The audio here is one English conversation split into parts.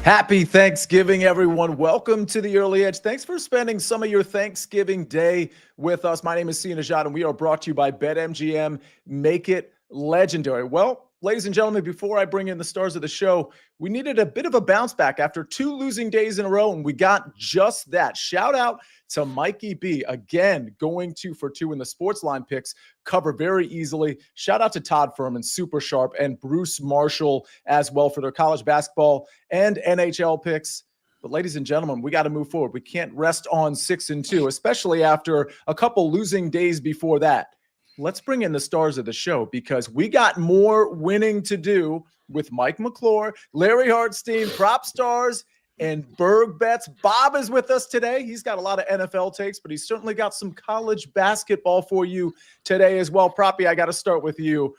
Happy Thanksgiving, everyone. Welcome to the Early Edge. Thanks for spending some of your Thanksgiving day with us. My name is Sia Nejad, and we are brought to you by BetMGM. Make it legendary. Well, ladies and gentlemen, before I bring in the stars of the show, we needed a bit of a bounce back after 2 losing days in a row, and we got just that. Shout out to Mikey B, again, going 2 for 2 in the SportsLine picks, cover very easily. Shout out to Todd Furman, super sharp, and Bruce Marshall as well for their college basketball and NHL picks. But ladies and gentlemen, we got to move forward. We can't rest on 6-2, especially after a couple losing days before that. Let's bring in the stars of the show because we got more winning to do with Mike McClure, Larry Hartstein, Propstarz, and Berg Bets. Bob is with us today. He's got a lot of NFL takes, but he's certainly got some college basketball for you today as well. Proppy, I got to start with you.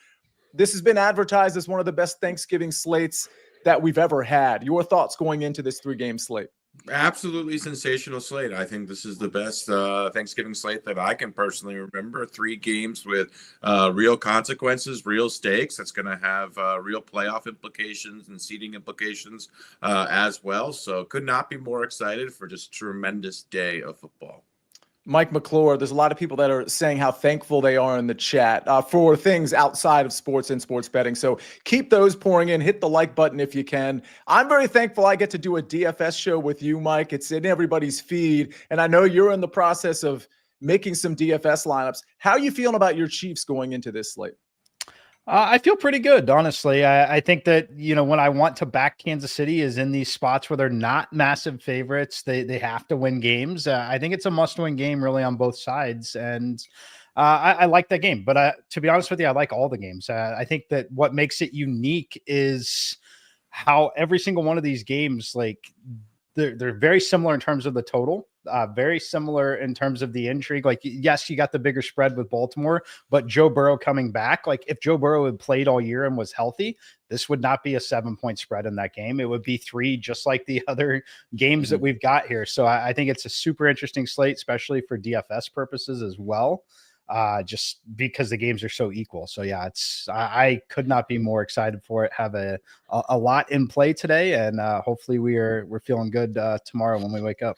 This has been advertised as one of the best Thanksgiving slates that we've ever had. Your thoughts going into this 3-game slate? Absolutely sensational slate. I think this is the best Thanksgiving slate that I can personally remember. 3 games with real consequences, real stakes. That's going to have real playoff implications and seeding implications as well. So could not be more excited for just a tremendous day of football. Mike McClure, there's a lot of people that are saying how thankful they are in the chat for things outside of sports and sports betting. So keep those pouring in. Hit the like button if you can. I'm very thankful I get to do a DFS show with you, Mike. It's in everybody's feed. And I know you're in the process of making some DFS lineups. How are you feeling about your Chiefs going into this slate? I feel pretty good, honestly. I think that, when I want to back Kansas City is in these spots where they're not massive favorites. They have to win games. I think it's a must-win game really on both sides. And I like that game. But to be honest with you, I like all the games. I think that what makes it unique is how every single one of these games, like they're very similar in terms of the total. Very similar in terms of the intrigue. Like, yes, you got the bigger spread with Baltimore, but Joe Burrow coming back. Like, if Joe Burrow had played all year and was healthy, this would not be a 7-point spread in that game. It would be 3, just like the other games that we've got here. So I think it's a super interesting slate, especially for DFS purposes as well. Just because the games are so equal. So yeah, I could not be more excited for it. Have a lot in play today, and hopefully we're feeling good tomorrow when we wake up.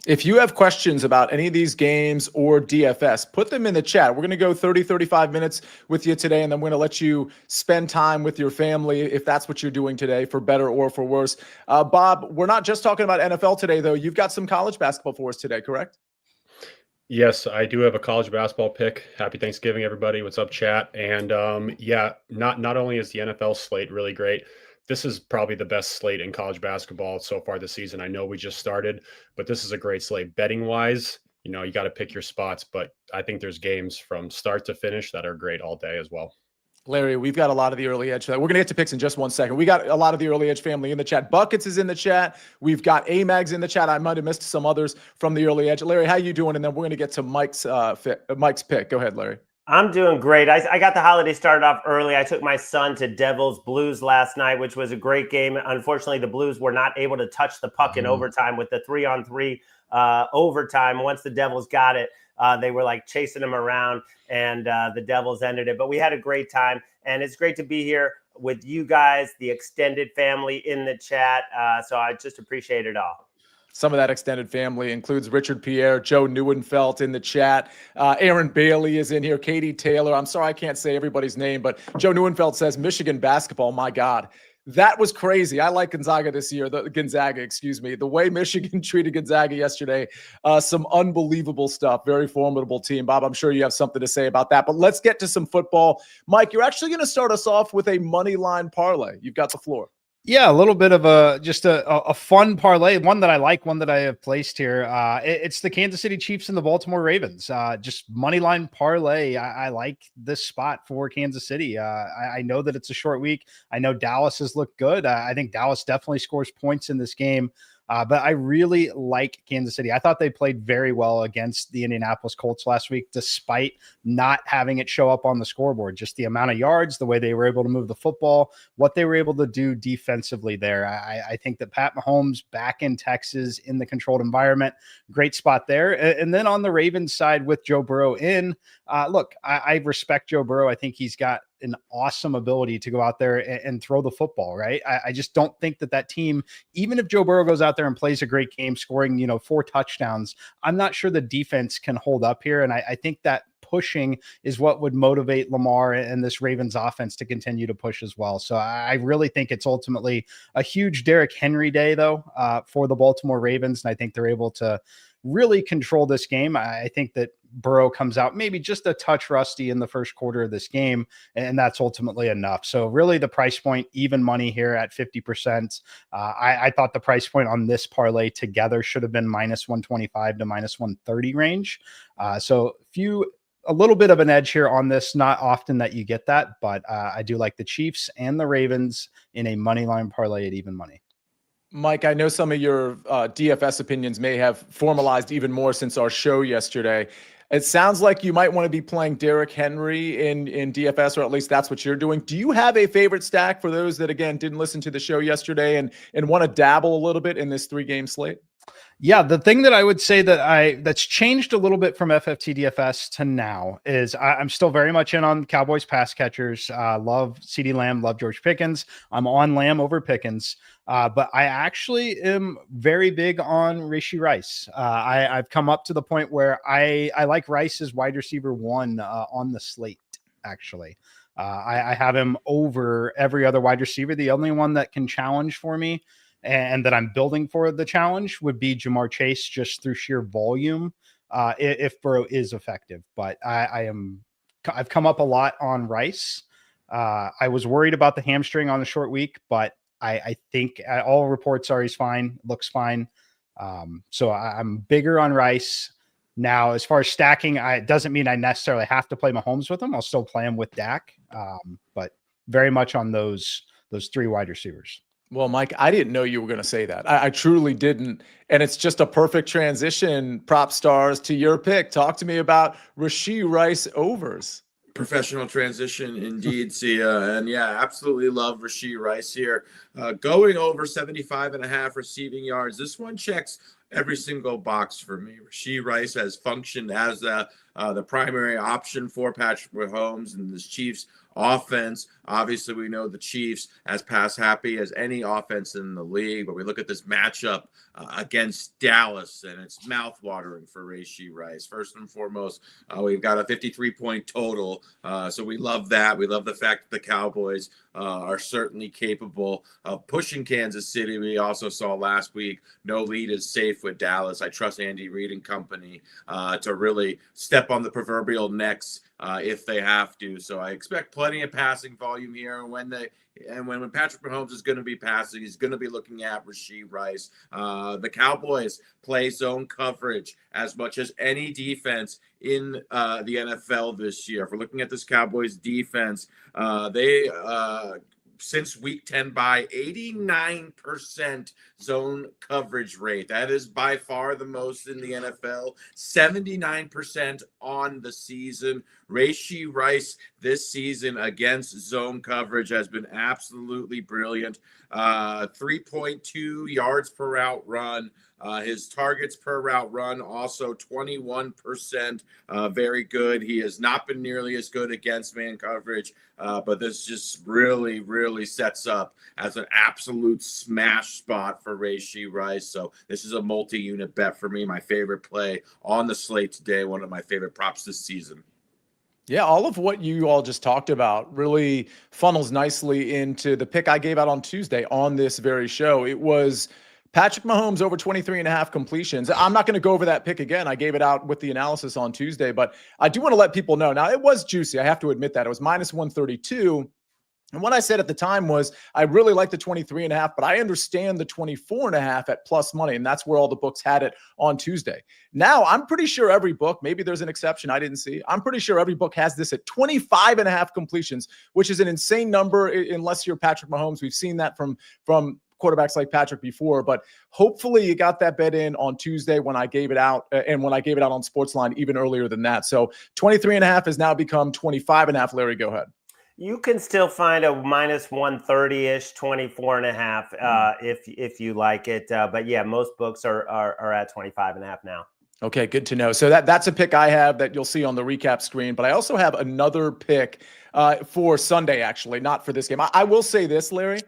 If you have questions about any of these games or DFS, put them in the chat. We're going to go 30, 35 minutes with you today, and then we're going to let you spend time with your family if that's what you're doing today, for better or for worse. Bob, we're not just talking about NFL today, though. You've got some college basketball for us today, correct? Yes, I do have a college basketball pick. Happy Thanksgiving, everybody. What's up, chat? And yeah, not only is the NFL slate really great, this is probably the best slate in college basketball so far this season. I know we just started, but this is a great slate. Betting wise, you got to pick your spots, but I think there's games from start to finish that are great all day as well. Larry, we've got a lot of the early edge. We're going to get to picks in just 1 second. We got a lot of the early edge family in the chat. Buckets is in the chat. We've got AMAGs in the chat. I might have missed some others from the early edge. Larry, how you doing? And then we're going to get to Mike's pick. Go ahead, Larry. I'm doing great. I got the holiday started off early. I took my son to Devils Blues last night, which was a great game. Unfortunately, the Blues were not able to touch the puck in overtime with the 3-on-3 overtime. Once the Devils got it, they were like chasing them around, and the Devils ended it. But we had a great time, and it's great to be here with you guys, the extended family in the chat. So I just appreciate it all. Some of that extended family includes Richard Pierre, Joe Neuenfeld in the chat. Aaron Bailey is in here. Katie Taylor. I'm sorry I can't say everybody's name, but Joe Neuenfeld says Michigan basketball. My God, that was crazy. I like Gonzaga this year. The way Michigan treated Gonzaga yesterday. Some unbelievable stuff. Very formidable team. Bob, I'm sure you have something to say about that. But let's get to some football. Mike, you're actually going to start us off with a money line parlay. You've got the floor. Yeah, a little bit of a fun parlay, one that I like, one that I have placed here. It's the Kansas City Chiefs and the Baltimore Ravens. Just money line parlay. I like this spot for Kansas City. I know that it's a short week. I know Dallas has looked good. I think Dallas definitely scores points in this game. But I really like Kansas City. I thought they played very well against the Indianapolis Colts last week, despite not having it show up on the scoreboard. Just the amount of yards, the way they were able to move the football, what they were able to do defensively there. I think that Pat Mahomes back in Texas in the controlled environment, great spot there. And then on the Ravens side with Joe Burrow in, look, I respect Joe Burrow. I think he's got an awesome ability to go out there and throw the football, right? I just don't think that team, even if Joe Burrow goes out there and plays a great game, scoring, 4 touchdowns, I'm not sure the defense can hold up here. And I think that pushing is what would motivate Lamar and this Ravens offense to continue to push as well. So I really think it's ultimately a huge Derrick Henry day, though, for the Baltimore Ravens. And I think they're able to really control this game. I think that Burrow comes out maybe just a touch rusty in the first quarter of this game, and that's ultimately enough. So really the price point, even money here at 50%. I thought the price point on this parlay together should have been -125 to -130 range. So a little bit of an edge here on this. Not often that you get that, but I do like the Chiefs and the Ravens in a money line parlay at even money. Mike, I know some of your DFS opinions may have formalized even more since our show yesterday. It sounds like you might want to be playing Derrick Henry in DFS, or at least that's what you're doing. Do you have a favorite stack for those that, again, didn't listen to the show yesterday and want to dabble a little bit in this 3-game slate? Yeah, the thing that I would say that's changed a little bit from FFT DFS to now is I'm still very much in on Cowboys pass catchers. Love CeeDee Lamb, love George Pickens. I'm on Lamb over Pickens, but I actually am very big on Rashee Rice. I've come up to the point where I like Rice as wide receiver 1 on the slate, actually. I have him over every other wide receiver. The only one that can challenge for me and that I'm building for the challenge would be Jamar Chase, just through sheer volume, if Burrow is effective. But I've come up a lot on Rice. I was worried about the hamstring on the short week, but I think all reports are he's fine, looks fine. So I'm bigger on Rice. Now, as far as stacking, it doesn't mean I necessarily have to play Mahomes with him. I'll still play him with Dak, but very much on those 3 wide receivers. Well, Mike, I didn't know you were going to say that. I truly didn't. And it's just a perfect transition, Propstarz, to your pick. Talk to me about Rashee Rice overs. Professional transition indeed, Sia. And yeah, absolutely love Rashee Rice here. Going over 75.5 receiving yards. This one checks every single box for me. Rashee Rice has functioned as the primary option for Patrick Mahomes and this Chiefs offense. Obviously, we know the Chiefs as pass happy as any offense in the league, but we look at this matchup against Dallas, and it's mouthwatering for Rashee Rice. First and foremost, we've got a 53-point total, so we love that. We love the fact that the Cowboys are certainly capable of pushing Kansas City. We also saw last week, no lead is safe with Dallas. I trust Andy Reid and company to really step on the proverbial necks if they have to. So I expect plenty of passing volume here. When Patrick Mahomes is going to be passing, he's going to be looking at Rashee Rice. The Cowboys play zone coverage as much as any defense in the NFL this year. If we're looking at this Cowboys defense, they since week 10 by 89% zone coverage rate. That is by far the most in the NFL, 79% on the season. Rashee Rice this season against zone coverage has been absolutely brilliant. 3.2 yards per route run. His targets per route run also 21%. Very good. He has not been nearly as good against man coverage, but this just really, really sets up as an absolute smash spot for Rashee Rice. So this is a multi-unit bet for me. My favorite play on the slate today. One of my favorite props this season. Yeah, all of what you all just talked about really funnels nicely into the pick I gave out on Tuesday on this very show. It was Patrick Mahomes over 23.5 completions. I'm not going to go over that pick again. I gave it out with the analysis on Tuesday, but I do want to let people know. Now, it was juicy. I have to admit that. It was -132. And what I said at the time was I really like the 23.5, but I understand the 24.5 at plus money. And that's where all the books had it on Tuesday. Now, I'm pretty sure every book, maybe there's an exception I didn't see. I'm pretty sure every book has this at 25.5 completions, which is an insane number unless you're Patrick Mahomes. We've seen that from quarterbacks like Patrick before, but hopefully you got that bet in on Tuesday when I gave it out, and when I gave it out on SportsLine even earlier than that. So 23.5 has now become 25.5. Larry, go ahead. You can still find a -130-ish, 24.5 if you like it. But yeah, most books are at 25.5 now. Okay, good to know. So that's a pick I have that you'll see on the recap screen, but I also have another pick for Sunday, actually, not for this game. I will say this, Larry.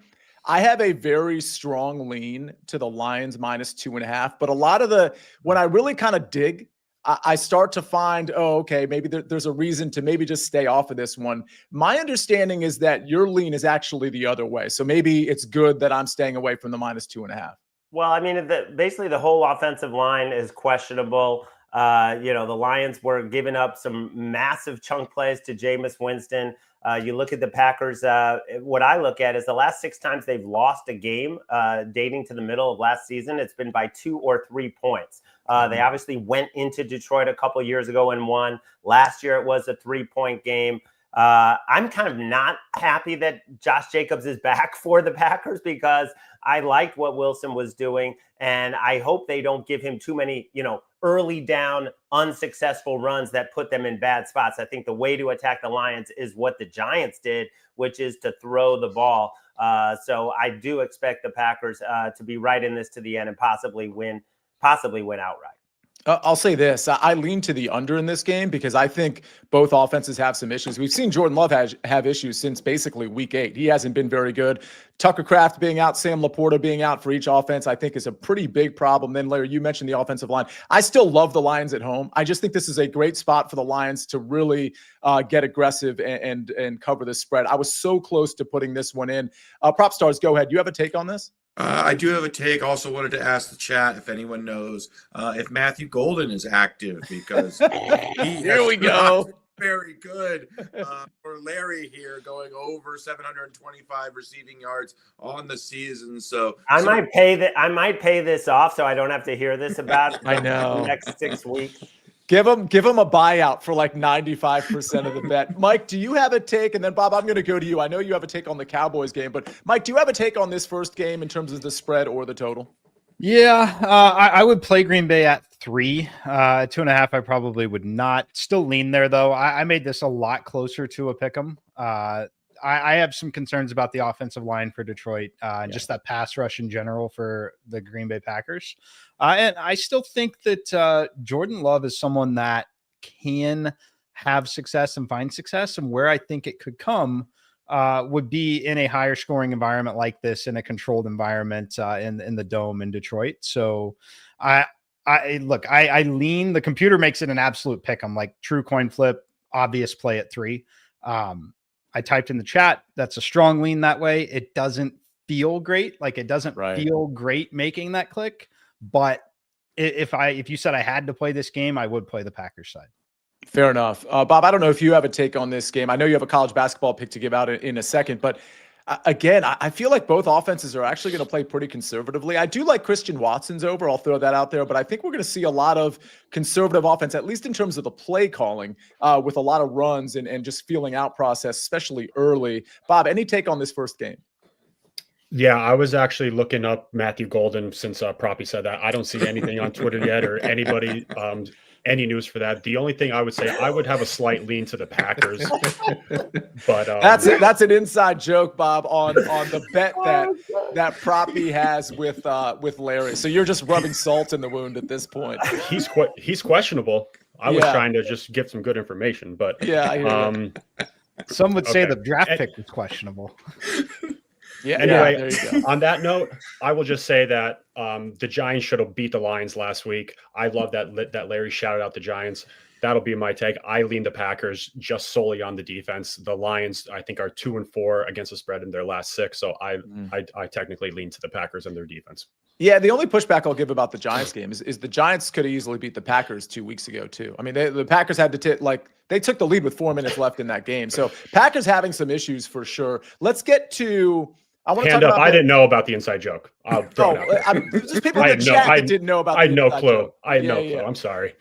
I have a very strong lean to the Lions -2.5, but a lot of when I really kind of dig, I start to find, oh, okay, maybe there's a reason to maybe just stay off of this one. My understanding is that your lean is actually the other way. So maybe it's good that I'm staying away from the -2.5. Well, I mean, basically the whole offensive line is questionable. The Lions were giving up some massive chunk plays to Jameis Winston. You look at the Packers. What I look at is the last 6 times they've lost a game dating to the middle of last season, it's been by 2 or 3 points. They obviously went into Detroit a couple years ago and won. Last year, it was a 3-point game. I'm kind of not happy that Josh Jacobs is back for the Packers because I liked what Wilson was doing, and I hope they don't give him too many, early down unsuccessful runs that put them in bad spots. I think the way to attack the Lions is what the Giants did, which is to throw the ball. So I do expect the Packers to be right in this to the end and possibly win outright. I'll say this. I lean to the under in this game because I think both offenses have some issues. We've seen Jordan Love have issues since basically week 8. He hasn't been very good. Tucker Kraft being out, Sam Laporta being out for each offense, I think is a pretty big problem. Then, Larry, you mentioned the offensive line. I still love the Lions at home. I just think this is a great spot for the Lions to really get aggressive and cover the spread. I was so close to putting this one in. Propstars, go ahead. You have a take on this? I do have a take. Also wanted to ask the chat if anyone knows if Matthew Golden is active because here we go. Very good for Larry here, going over 725 receiving yards on the season. So I might pay this off so I don't have to hear this about I know the next 6 weeks. Give him a buyout for like 95% of the bet. Mike, do you have a take? And then Bob, I'm going to go to you. I know you have a take on the Cowboys game, but Mike, do you have a take on this first game in terms of the spread or the total? Yeah, I would play Green Bay at 3, 2.5. I probably would not. Still lean there though. I made this a lot closer to a pick'em. I have some concerns about the offensive line for Detroit, just that pass rush in general for the Green Bay Packers. And I still think that Jordan Love is someone that can have success and find success. And where I think it could come would be in a higher scoring environment like this, in a controlled environment in the Dome in Detroit. So I lean. The computer makes it an absolute pick. I'm like true coin flip, obvious play at 3. I typed in the chat. That's a strong lean that way. It doesn't feel great. Like it doesn't feel great making that click. But if you said I had to play this game, I would play the Packers side. Fair enough. Bob, I don't know if you have a take on this game. I know you have a college basketball pick to give out in a second, but again, I feel like both offenses are actually going to play pretty conservatively. I do like Christian Watson's over. I'll throw that out there, but I think we're going to see a lot of conservative offense, at least in terms of the play calling, with a lot of runs and just feeling out process, especially early. Bob, any take on this first game? Yeah, I was actually looking up Matthew Golden since Proppy said that. I don't see anything on Twitter yet or anybody any news for that. The only thing I would say, I would have a slight lean to the Packers. But that's an inside joke, Bob, on the bet that Proppy has with Larry. So you're just rubbing salt in the wound at this point. He's questionable. I was trying to just get some good information, but some would say the draft pick was questionable. Yeah. Anyway, there you go. On that note, I will just say that the Giants should have beat the Lions last week. I love that Larry shouted out the Giants. That'll be my take. I lean the Packers just solely on the defense. The Lions, I think, are 2-4 against the spread in their last 6. So I technically lean to the Packers and their defense. Yeah, the only pushback I'll give about the Giants game is the Giants could have easily beat the Packers 2 weeks ago too. I mean, the Packers had to they took the lead with 4 minutes left in that game. So Packers having some issues for sure. Let's get to. I want to talk about. I didn't know about the inside joke. I'll throw it out there. There's people in the chat that didn't know about. I had no clue. Joke. I had no clue. I'm sorry.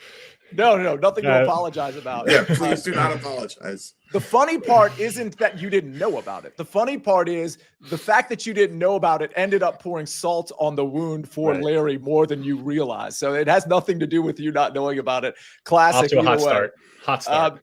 No, nothing to apologize about. Yeah, please do not apologize. The funny part isn't that you didn't know about it. The funny part is the fact that you didn't know about it ended up pouring salt on the wound for Larry more than you realize. So it has nothing to do with you not knowing about it. Classic. Off to a hot start.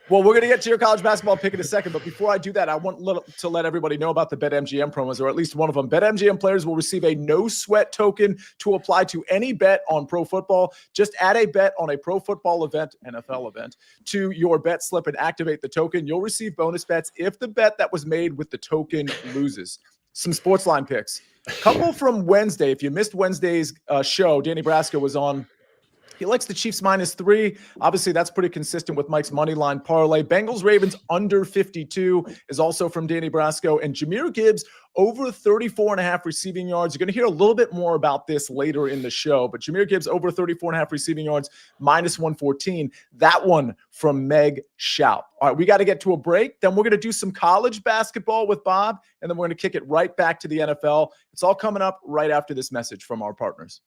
Well, we're going to get to your college basketball pick in a second, but before I do that, I want to let everybody know about the BetMGM promos, or at least one of them. BetMGM players will receive a no-sweat token to apply to any bet on pro football. Just add a bet on a pro football event, NFL event, to your bet slip and activate the token. You'll receive bonus bets if the bet that was made with the token loses. Some SportsLine picks. Couple from Wednesday. If you missed Wednesday's show, Danny Brasco was on. He likes the Chiefs -3. Obviously, that's pretty consistent with Mike's money line parlay. Bengals Ravens under 52 is also from Danny Brasco. And Jahmyr Gibbs over 34.5 receiving yards. You're going to hear a little bit more about this later in the show. But Jahmyr Gibbs over 34.5 receiving yards, -114. That one from Meg Shout. All right, we got to get to a break. Then we're going to do some college basketball with Bob. And then we're going to kick it right back to the NFL. It's all coming up right after this message from our partners.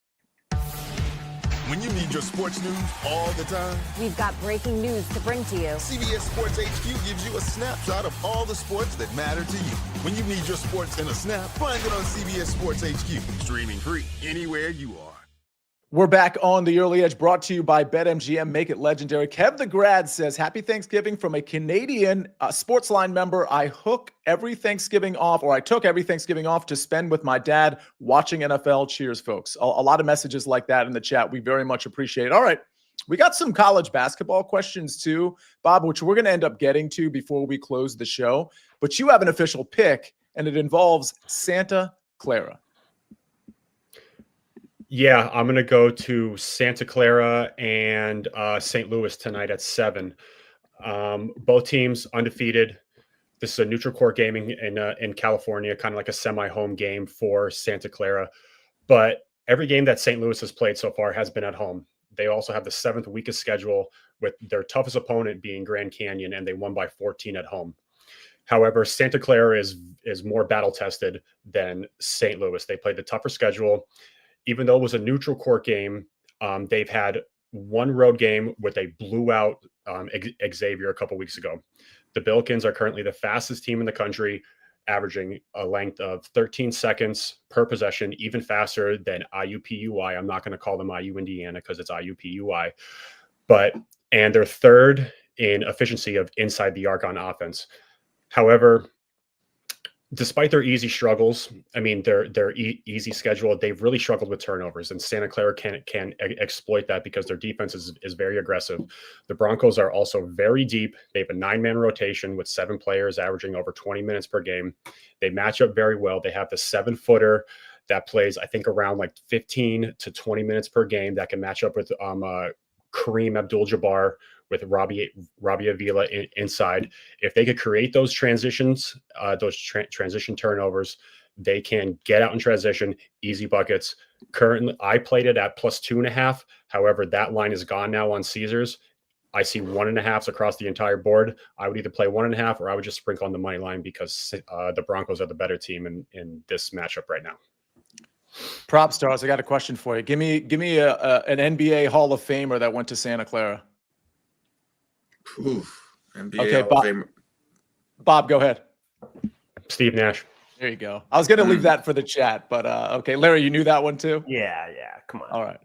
When you need your sports news all the time, we've got breaking news to bring to you. CBS Sports HQ gives you a snapshot of all the sports that matter to you. When you need your sports in a snap, find it on CBS Sports HQ, streaming free anywhere you are. We're back on the Early Edge, brought to you by BetMGM. Make it legendary. Kev the Grad says, happy Thanksgiving from a Canadian SportsLine member. I took every Thanksgiving off to spend with my dad watching NFL. Cheers, folks. A lot of messages like that in the chat. We very much appreciate it. All right. We got some college basketball questions too, Bob, which we're going to end up getting to before we close the show. But you have an official pick, and it involves Santa Clara. Yeah, I'm going to go to Santa Clara and St. Louis tonight at 7. Both teams undefeated. This is a neutral court gaming in California, kind of like a semi-home game for Santa Clara. But every game that St. Louis has played so far has been at home. They also have the 7th weakest schedule, with their toughest opponent being Grand Canyon, and they won by 14 at home. However, Santa Clara is more battle-tested than St. Louis. They played the tougher schedule. Even though it was a neutral court game, they've had one road game with a blew out Xavier a couple weeks ago. The Billikens are currently the fastest team in the country, averaging a length of 13 seconds per possession, even faster than IUPUI. I'm not going to call them IU Indiana because it's IUPUI. And they're third in efficiency of inside the arc on offense. However, despite their easy struggles, I mean, their easy schedule, they've really struggled with turnovers, and Santa Clara can exploit that because their defense is very aggressive. The Broncos are also very deep. They have a 9-man rotation with 7 players averaging over 20 minutes per game. They match up very well. They have the 7-footer that plays, I think, around like 15 to 20 minutes per game that can match up with Kareem Abdul-Jabbar, with Robbie Avila inside. If they could create those transitions, transition turnovers, they can get out in transition, easy buckets. Currently, I played it at +2.5. However, that line is gone now on Caesars. I see 1.5s across the entire board. I would either play 1.5 or I would just sprinkle on the money line because the Broncos are the better team in this matchup right now. Propstarz, I got a question for you. Give me an NBA Hall of Famer that went to Santa Clara. Oof. NBA okay, Hall of Famer. Bob, go ahead. Steve Nash. There you go. I was going to leave that for the chat, but okay. Larry, you knew that one too? Yeah. Come on. All right.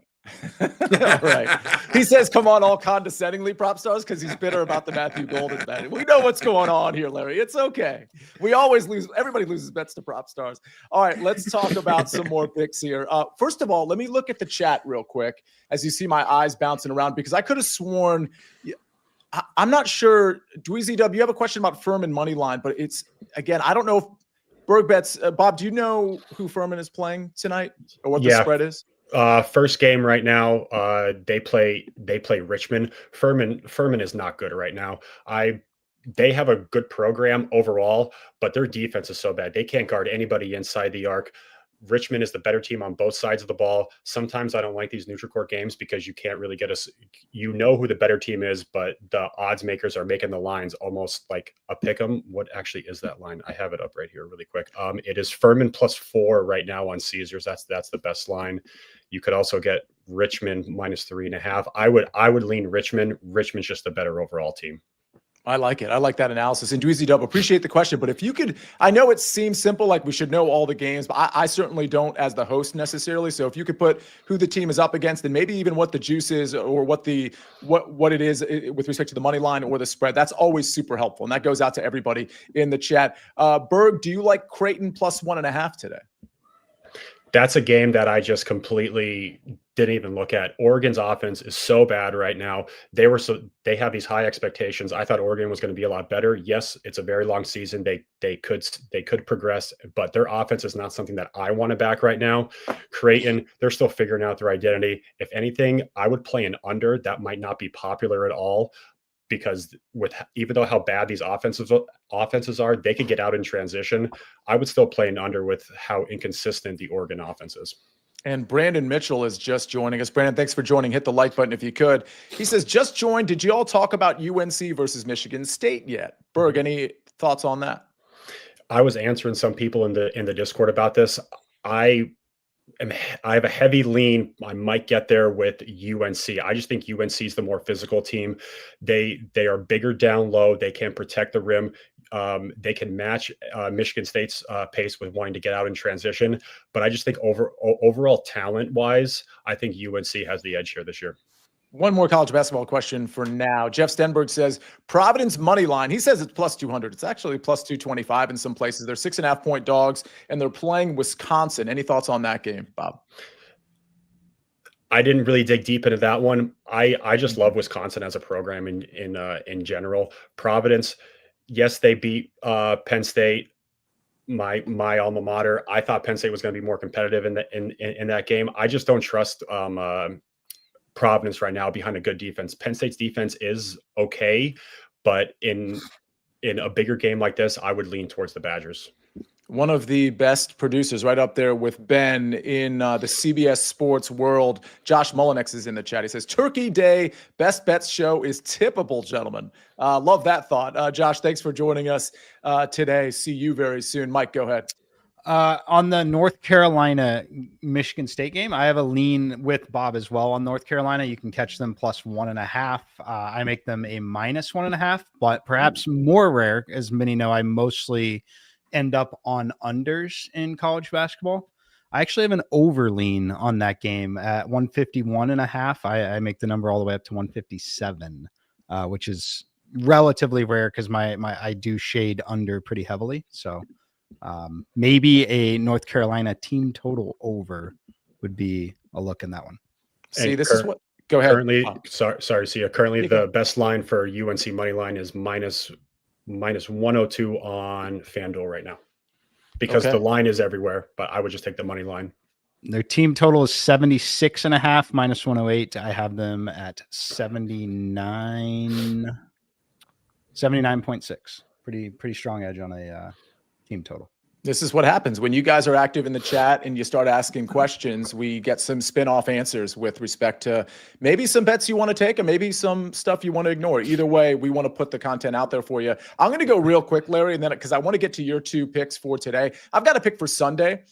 All right. He says, come on, all condescendingly, Propstarz, because he's bitter about the Matthew Golden bet. We know what's going on here, Larry. It's okay. We always lose. Everybody loses bets to Propstarz. All right, let's talk about some more picks here. First of all, let me look at the chat real quick as you see my eyes bouncing around, because I could have sworn – I'm not sure. Dweezy Dub, you have a question about Furman money line, but it's, again, I don't know if Berg bets. Bob, do you know who Furman is playing tonight or what the spread is? First game right now. They play Richmond. Furman is not good right now. They have a good program overall, but their defense is so bad. They can't guard anybody inside the arc. Richmond is the better team on both sides of the ball. Sometimes I don't like these neutral court games because you can't really get you know who the better team is, but the odds makers are making the lines almost like a pick 'em. What actually is that line? I have it up right here really quick. It is Furman +4 right now on Caesars. That's the best line. You could also get Richmond -3.5. I would lean Richmond. Richmond's just a better overall team. I like it. I like that analysis. And Dweezy Dub, appreciate the question. But if you could, I know it seems simple, like we should know all the games, but I certainly don't as the host necessarily. So if you could put who the team is up against and maybe even what the juice is or what it is with respect to the money line or the spread, that's always super helpful. And that goes out to everybody in the chat. Berg, do you like Creighton plus 1.5 today? That's a game that I just completely didn't even look at. Oregon's offense is so bad right now. They have these high expectations. I thought Oregon was going to be a lot better. Yes, it's a very long season. They could progress, but their offense is not something that I want to back right now. Creighton, they're still figuring out their identity. If anything, I would play an under. That might not be popular at all, because even though how bad these offenses are, they could get out in transition. I would still play an under with how inconsistent the Oregon offense is. And Brandon Mitchell is just joining us. Brandon, thanks for joining. Hit the like button if you could. He says, just joined. Did you all talk about UNC versus Michigan State yet? Berg, any thoughts on that? I was answering some people in the Discord about this. I have a heavy lean. I might get there with UNC. I just think UNC is the more physical team. They are bigger down low. They can protect the rim. They can match Michigan State's pace with wanting to get out in transition. But I just think overall talent wise, I think UNC has the edge here this year. One more college basketball question for now. Jeff Stenberg says Providence money line. He says it's plus 200. It's actually plus 225 in some places. They're 6.5-point dogs, and they're playing Wisconsin. Any thoughts on that game, Bob? I didn't really dig deep into that one. I just love Wisconsin as a program in general. Providence, yes, they beat Penn State, my alma mater. I thought Penn State was going to be more competitive in that game. I just don't trust Providence right now behind a good defense. Penn State's defense is okay, but in a bigger game like this, I would lean towards the Badgers. One of the best producers right up there with Ben in the CBS Sports world, Josh Mullinex is in the chat. He says, Turkey Day, best bets show is tippable, gentlemen. Love that thought. Josh, thanks for joining us today. See you very soon. Mike, go ahead. On the North Carolina Michigan State game, I have a lean with Bob as well on North Carolina. You can catch them plus 1.5. I make them a minus 1.5, but perhaps more rare, as many know, I mostly end up on unders in college basketball. I actually have an over lean on that game at 151.5. I make the number all the way up to 157, which is relatively rare because I do shade under pretty heavily. So maybe a North Carolina team total over would be a look in that one. See, this is what, go ahead. Currently, sorry, Sia. Currently, the best line for UNC money line is minus 102 on FanDuel right now, because the line is everywhere, but I would just take the money line. Their team total is 76.5 minus 108. I have them at 79.6. Pretty strong edge on a team total. This is what happens when you guys are active in the chat and you start asking questions. We get some spin-off answers with respect to maybe some bets you want to take or maybe some stuff you want to ignore. Either way, we want to put the content out there for you. I'm going to go real quick, Larry, and then because I want to get to your two picks for today. I've got a pick for Sunday.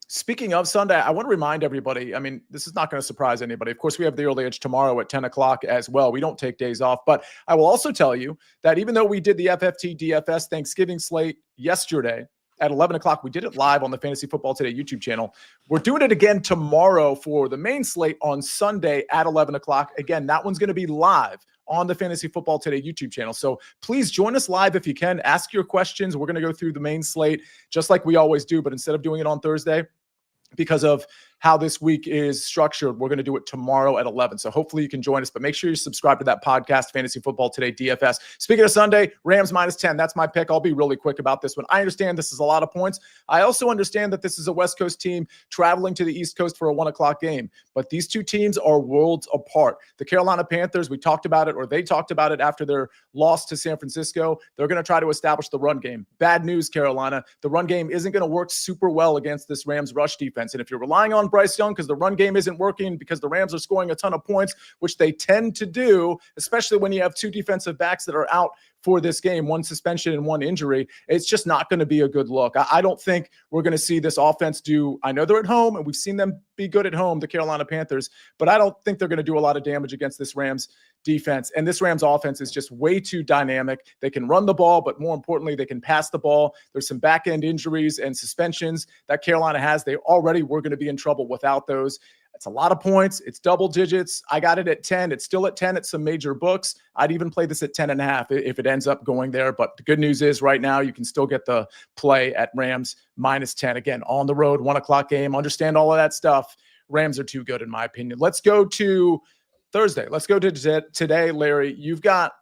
Speaking of Sunday, I want to remind everybody, I mean, this is not going to surprise anybody. Of course, we have the early edge tomorrow at 10 o'clock as well. We don't take days off, but I will also tell you that even though we did the FFT DFS Thanksgiving slate yesterday, at 11 o'clock, we did it live on the Fantasy Football Today YouTube channel. We're doing it again tomorrow for the main slate on Sunday at 11 o'clock. Again, that one's going to be live on the Fantasy Football Today YouTube channel. So please join us live if you can. Ask your questions. We're going to go through the main slate just like we always do, but instead of doing it on Thursday, because of how this week is structured, we're going to do it tomorrow at 11. So hopefully you can join us, but make sure you subscribe to that podcast, Fantasy Football Today DFS. Speaking of Sunday, Rams minus 10. That's my pick. I'll be really quick about this one. I understand this is a lot of points. I also understand that this is a West Coast team traveling to the East Coast for a 1 o'clock game, but these two teams are worlds apart. The Carolina Panthers, we talked about it, or they talked about it after their loss to San Francisco. They're going to try to establish the run game. Bad news, Carolina. The run game isn't going to work super well against this Rams rush defense. And if you're relying on Bryce Young because the run game isn't working, because the Rams are scoring a ton of points, which they tend to do, especially when you have two defensive backs that are out for this game, one suspension and one injury, it's just not going to be a good look. I don't think we're going to see this offense do, I know they're at home and we've seen them be good at home, the Carolina Panthers, but I don't think they're going to do a lot of damage against this Rams defense. And this Rams offense is just way too dynamic. They can run the ball, but more importantly, they can pass the ball. There's some back-end injuries and suspensions that Carolina has. They already were going to be in trouble without those. It's a lot of points. It's double digits. I got it at 10. It's still at 10 at some major books. I'd even play this at 10.5 if it ends up going there. But the good news is right now you can still get the play at Rams -10. Again, on the road, 1 o'clock game. Understand all of that stuff. Rams are too good in my opinion. Let's go to Thursday. Let's go to today, Larry. You've got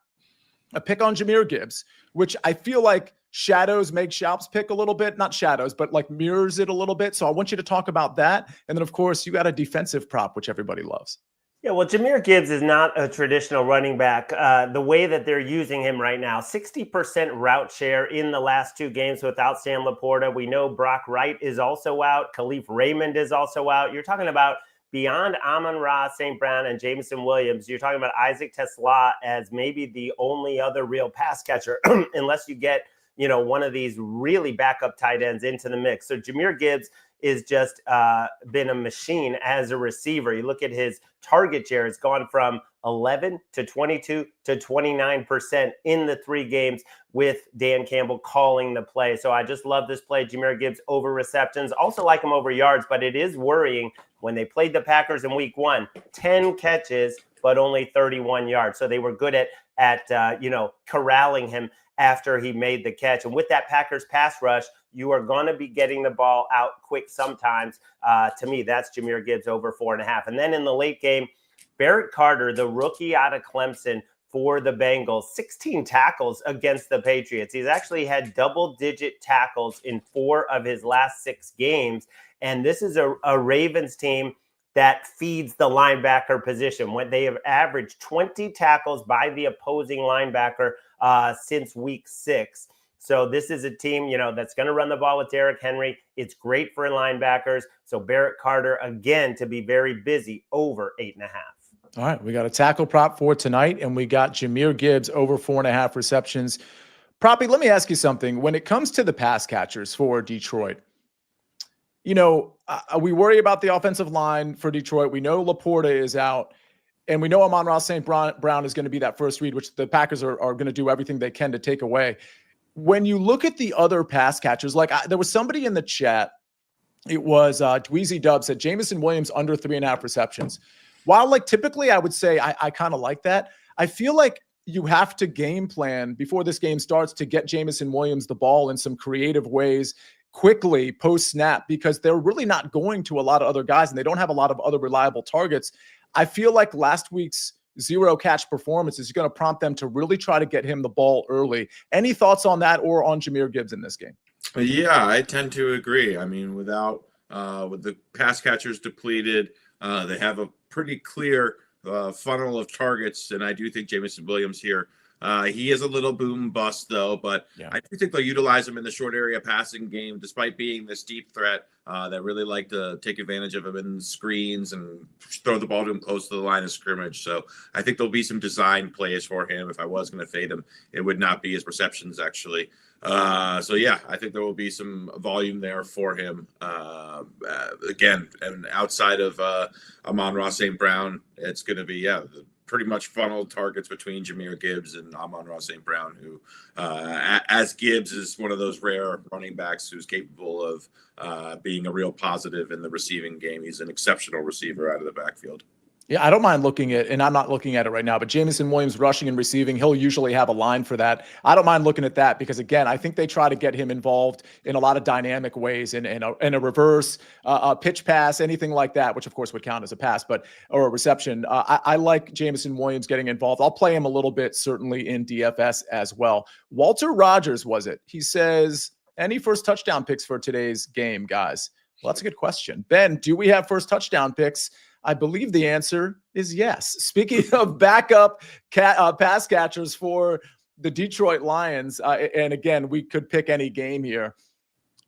a pick on Jahmyr Gibbs, which I feel like shadows make Schaup's pick a little bit, not shadows, but like mirrors it a little bit. So I want you to talk about that. And then, of course, you got a defensive prop, which everybody loves. Yeah, well, Jahmyr Gibbs is not a traditional running back. The way that they're using him right now, 60% route share in the last 2 games without Sam Laporta. We know Brock Wright is also out. Khalif Raymond is also out. You're talking about beyond Amon-Ra, St. Brown, and Jameson Williams, you're talking about Isaac Tesla as maybe the only other real pass catcher, unless you get one of these really backup tight ends into the mix. So Jahmyr Gibbs is just been a machine as a receiver. You look at his target share, it's gone from 11 to 22 to 29% in the 3 games with Dan Campbell calling the play. So I just love this play. Jahmyr Gibbs over receptions. Also like him over yards, but it is worrying when they played the Packers in week 1, 10 catches, but only 31 yards. So they were good at corralling him after he made the catch. And with that Packers pass rush, you are going to be getting the ball out quick sometimes. To me, that's Jahmyr Gibbs over 4.5. And then in the late game, Barrett Carter, the rookie out of Clemson for the Bengals, 16 tackles against the Patriots. He's actually had double-digit tackles in 4 of his last 6 games. And this is a Ravens team that feeds the linebacker position. When they have averaged 20 tackles by the opposing linebacker since week 6. So this is a team, that's going to run the ball with Derrick Henry. It's great for linebackers. So Barrett Carter, again, to be very busy, over 8.5. All right, we got a tackle prop for tonight, and we got Jahmyr Gibbs over 4.5 receptions. Proppy, let me ask you something. When it comes to the pass catchers for Detroit, we worry about the offensive line for Detroit. We know Laporta is out, and we know Amon-Ra St. Brown is going to be that first read, which the Packers are going to do everything they can to take away. When you look at the other pass catchers, there was somebody in the chat, it was Dweezy Dub said Jameson Williams under 3.5 receptions. While typically I would say I kind of like that, I feel like you have to game plan before this game starts to get Jameson Williams the ball in some creative ways quickly post snap, because they're really not going to a lot of other guys and they don't have a lot of other reliable targets. I feel like last week's 0 catch performance is going to prompt them to really try to get him the ball early. Any thoughts on that or on Jahmyr Gibbs in this game? Yeah, I tend to agree. I mean, with the pass catchers depleted, they have a pretty clear funnel of targets, and I do think Jameson Williams here. He is a little boom bust, though, but yeah. I do think they'll utilize him in the short area passing game, despite being this deep threat that really like to take advantage of him in screens and throw the ball to him close to the line of scrimmage. So I think there'll be some design plays for him. If I was going to fade him, it would not be his receptions, actually. So, yeah, I think there will be some volume there for him. Again, and outside of Amon-Ra St. Brown, it's going to be, pretty much funneled targets between Jahmyr Gibbs and Amon-Ra St. Brown, who, as Gibbs is one of those rare running backs who's capable of being a real positive in the receiving game. He's an exceptional receiver out of the backfield. Yeah, I don't mind looking at, and I'm not looking at it right now, but Jameson Williams rushing and receiving, he'll usually have a line for that. I don't mind looking at that because, again, I think they try to get him involved in a lot of dynamic ways in a reverse, a pitch pass, anything like that, which, of course, would count as a pass, or a reception. I like Jameson Williams getting involved. I'll play him a little bit, certainly in DFS as well. Walter Rogers, was it? He says, any first touchdown picks for today's game, guys? Well, that's a good question. Ben, do we have first touchdown picks? I believe the answer is yes. Speaking of backup pass catchers for the Detroit Lions, and again, we could pick any game here.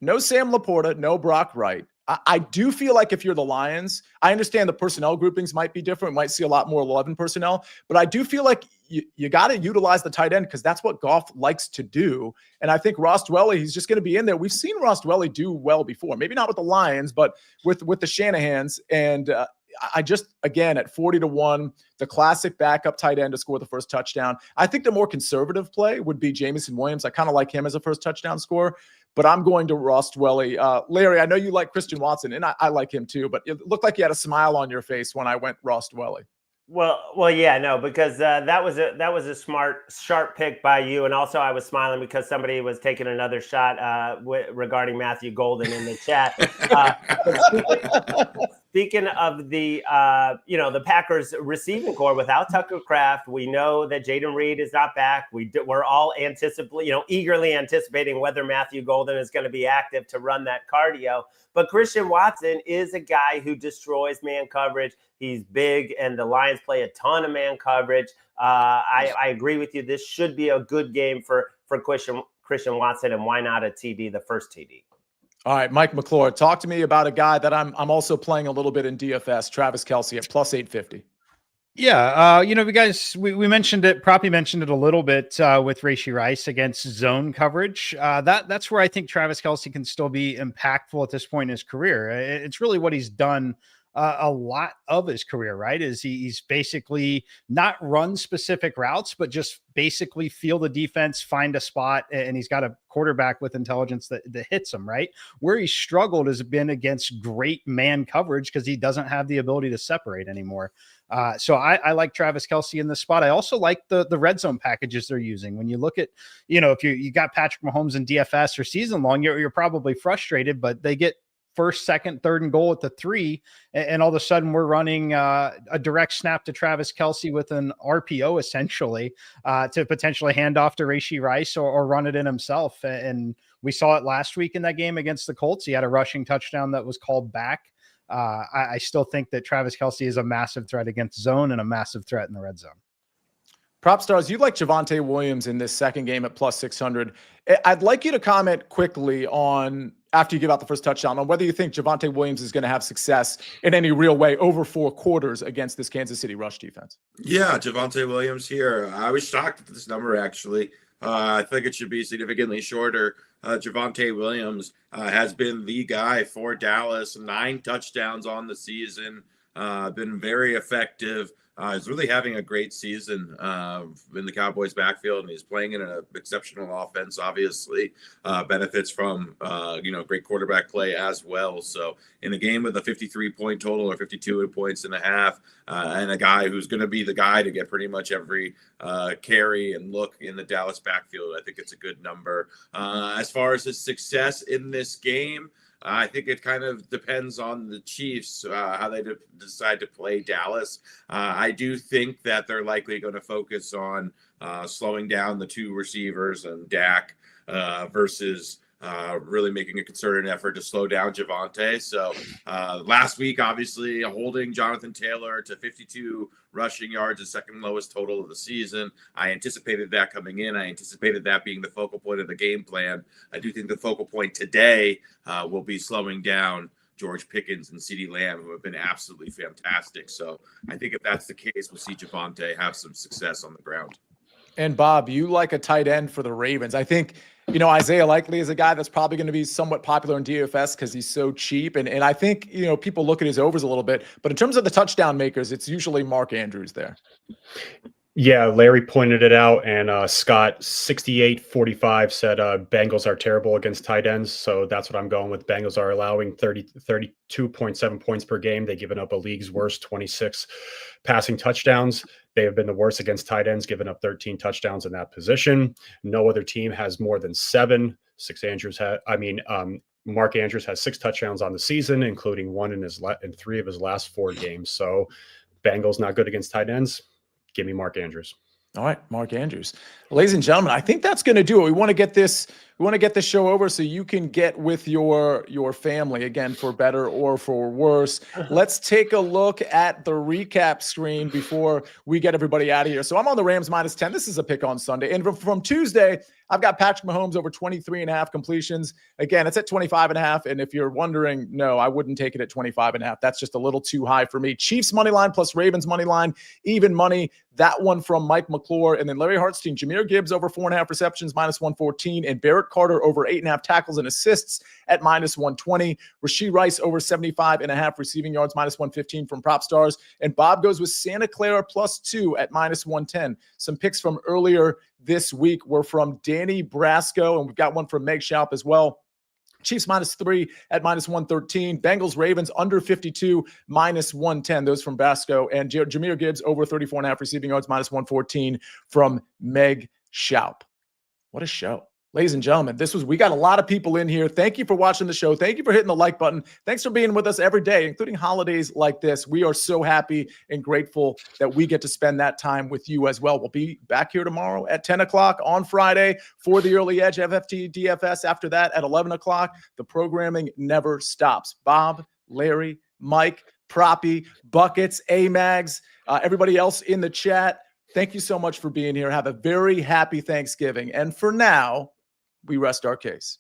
No Sam Laporta, no Brock Wright. I do feel like if you're the Lions, I understand the personnel groupings might be different. Might see a lot more 11 personnel, but I do feel like you got to utilize the tight end because that's what Goff likes to do. And I think Ross Dwelley, he's just going to be in there. We've seen Ross Dwelley do well before, maybe not with the Lions, but with the Shanahans. And I just, again, at 40-1, the classic backup tight end to score the first touchdown. I think the more conservative play would be Jameson Williams. I kind of like him as a first touchdown scorer, but I'm going to Ross Dwelly. Larry, I know you like Christian Watson, and I like him too, but it looked like you had a smile on your face when I went Ross Dwelly. Well, yeah, no, because that was a smart, sharp pick by you, and also I was smiling because somebody was taking another shot regarding Matthew Golden in the chat. Speaking of the the Packers receiving core without Tucker Kraft, we know that Jaden Reed is not back. We're all eagerly anticipating whether Matthew Golden is going to be active to run that cardio. But Christian Watson is a guy who destroys man coverage. He's big, and the Lions play a ton of man coverage. I agree with you. This should be a good game for Christian Watson, and why not a TD, the first TD? All right, Mike McClure, talk to me about a guy that I'm also playing a little bit in DFS, Travis Kelce at plus 850. Yeah, we mentioned it. Proppy mentioned it a little bit with Rashee Rice against zone coverage. That's where I think Travis Kelce can still be impactful at this point in his career. It's really what he's done a lot of his career, right? Is he's basically not run specific routes, but just basically feel the defense, find a spot, and he's got a quarterback with intelligence that hits him, right? Where he struggled has been against great man coverage because he doesn't have the ability to separate anymore. So I like Travis Kelce in this spot. I also like the red zone packages they're using. When you look at, if you got Patrick Mahomes in DFS or season long, you're probably frustrated, but they get first, second, third, and goal at the 3. And all of a sudden we're running a direct snap to Travis Kelce with an RPO essentially to potentially hand off to Rashee Rice or run it in himself. And we saw it last week in that game against the Colts. He had a rushing touchdown that was called back. I still think that Travis Kelce is a massive threat against zone and a massive threat in the red zone. Propstars, you like Javonte Williams in this second game at plus 600. I'd like you to comment quickly on, after you give out the first touchdown, on whether you think Javonte Williams is going to have success in any real way over 4 quarters against this Kansas City rush defense. Yeah, Javonte Williams here. I was shocked at this number, actually. I think it should be significantly shorter. Javonte Williams has been the guy for Dallas, 9 touchdowns on the season, been very effective. He's really having a great season in the Cowboys backfield, and he's playing in an exceptional offense, obviously. Benefits from, great quarterback play as well. So in a game with a 53-point total or 52 points and a half, and a guy who's going to be the guy to get pretty much every carry and look in the Dallas backfield, I think it's a good number. As far as his success in this game, I think it kind of depends on the Chiefs, how they decide to play Dallas. I do think that they're likely going to focus on slowing down the 2 receivers and Dak versus really making a concerted effort to slow down Javonte. So last week, obviously, holding Jonathan Taylor to 52 rushing yards, the second lowest total of the season. I anticipated that coming in. I anticipated that being the focal point of the game plan. I do think the focal point today will be slowing down George Pickens and CeeDee Lamb, who have been absolutely fantastic. So I think if that's the case, we'll see Javonte have some success on the ground. And Bob, you like a tight end for the Ravens. I think, Isaiah Likely is a guy that's probably going to be somewhat popular in DFS because he's so cheap. And I think, people look at his overs a little bit, but in terms of the touchdown makers, it's usually Mark Andrews there. Yeah, Larry pointed it out, and Scott 68-45 said Bengals are terrible against tight ends, so that's what I'm going with. Bengals are allowing 32.7 points per game. They've given up a league's worst 26 passing touchdowns. They have been the worst against tight ends, giving up 13 touchdowns in that position. No other team has more than 7. Mark Andrews has 6 touchdowns on the season, including 1 in 3 of his last 4 games. So Bengals not good against tight ends. Give me Mark Andrews. All right, Mark Andrews. Ladies and gentlemen, I think that's going to do it. We want to get this show over so you can get with your family, again, for better or for worse. Let's take a look at the recap screen before we get everybody out of here. So I'm on the Rams -10. This is a pick on Sunday. And from Tuesday, I've got Patrick Mahomes over 23.5 completions. Again, it's at 25.5. And if you're wondering, no, I wouldn't take it at 25.5. That's just a little too high for me. Chiefs money line plus Ravens money line, even money. That one from Mike McClure. And then Larry Hartstein, Jahmyr Gibbs over 4.5 receptions, -114. And Barrett Derek Carter over 8.5 tackles and assists at -120. Rashee Rice over 75.5 receiving yards, -115 from Propstarz. And Bob goes with Santa Clara +2 at -110. Some picks from earlier this week were from Danny Brasco, and we've got one from Meg Schaub as well. Chiefs -3 at -113. Bengals Ravens under 52 -110. Those from Basco. And Jahmyr Gibbs over 34.5 receiving yards, -114 from Meg Schaub. What a show. Ladies and gentlemen, we got a lot of people in here. Thank you for watching the show. Thank you for hitting the like button. Thanks for being with us every day, including holidays like this. We are so happy and grateful that we get to spend that time with you as well. We'll be back here tomorrow at 10 o'clock on Friday for the Early Edge FFT DFS. After that at 11 o'clock, the programming never stops. Bob, Larry, Mike, Proppy, Buckets, A-Mags, everybody else in the chat, thank you so much for being here. Have a very happy Thanksgiving. And for now, we rest our case.